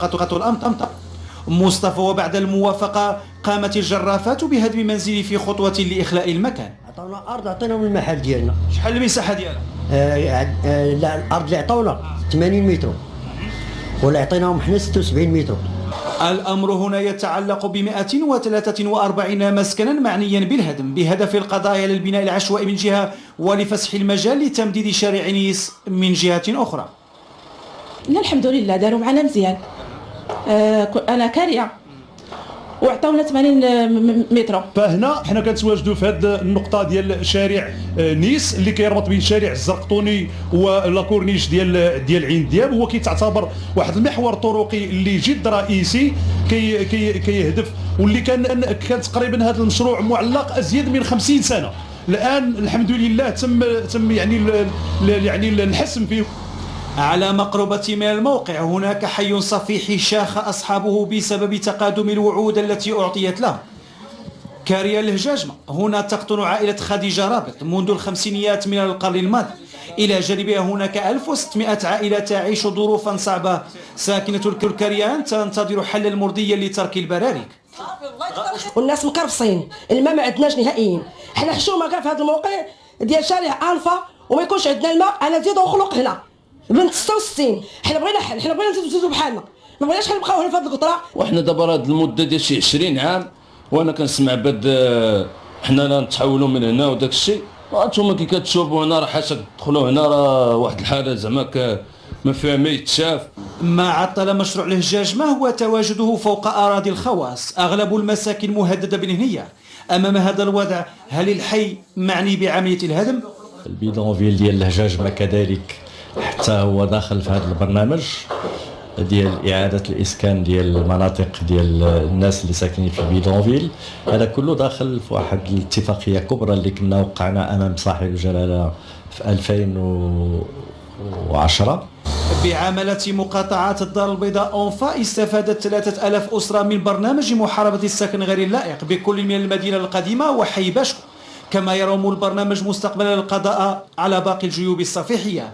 الأمطمطة. مصطفى وبعد الموافقة قامت الجرافات بهدم منزله في خطوة لإخلاء المكان. عطاونا أرض، عطيناهم المحل ديالنا. شحال المساحة ديالها؟ لا الأرض اللي عطاونا 80 متر ولا عطيناهم حنا 76 متر. الأمر هنا يتعلق ب 143 مسكنا معنيا بالهدم بهدف القضاء على البناء العشوائي من جهة ولفسح المجال لتمديد شارع نيس من جهة أخرى. لا الحمد لله داروا معنا مزيان. أنا كارية وعطاونا 80 متر. فهنا حنا كنتواجدوا في هذه النقطه ديال شارع نيس اللي كيربط بين شارع الزرقطوني ولاكورنيش ديال عين دياب. هو كيتعتبر واحد المحور طرقي اللي جد رئيسي كيهدف واللي كان تقريبا هذا المشروع معلق ازيد من 50 سنه. الان الحمد لله تم يعني الحسم فيه. على مقربة من الموقع هناك حي صفيحي شاخ أصحابه بسبب تقادم الوعود التي أعطيت له. كارية الهجاجمة هنا تقطن عائلة خديجة رابط منذ الخمسينيات من القرن الماضي. إلى جانبها هناك 1600 عائلة تعيش ظروفا صعبة. ساكنة الكركريان تنتظر حلا مرضيا لترك البراريك. والناس مكرفصين، الماء ما عندناش نهائيا. حنا حشومه كاع في هذا الموقع ديال شارع الفا وما يكونش عندنا الماء. انا نزيد نخلق هنا بنت 66. حنا بغينا حل، حنا بغينا نزيدو بحالنا، ما بغيناش نبقاو هنا في هذه القطره. وحنا دابا هاد المده ديال شي 20 عام وانا كنسمع بد حنا لا نتحولوا من هنا وداك الشيء. انتم كي كتشوفوا هنا راه حاشا تدخلوا هنا راه واحد الحاله زعما ما فيها ما يتشاف. ما عطل مشروع الهجاجمة هو تواجده فوق أراضي الخواص. أغلب المساكن مهددة بالانهيار. أمام هذا الوضع هل الحي معني بعملية الهدم؟ البيدونفيل ديال الهجاجمة كذلك حتى هو داخل في هذا البرنامج ديال إعادة الإسكان ديال المناطق ديال الناس اللي ساكنين في البيدونفيل. هذا كله داخل في واحد الاتفاقية كبرى اللي كنا وقعنا أمام صاحب الجلالة في 2010. بعملة مقاطعات الدار البيضاء أونفا استفادت 3000 أسرة من برنامج محاربة السكن غير اللائق بكل من المدينة القديمة وحي باشكو. كما يروم البرنامج مستقبلا القضاء على باقي الجيوب الصفيحية.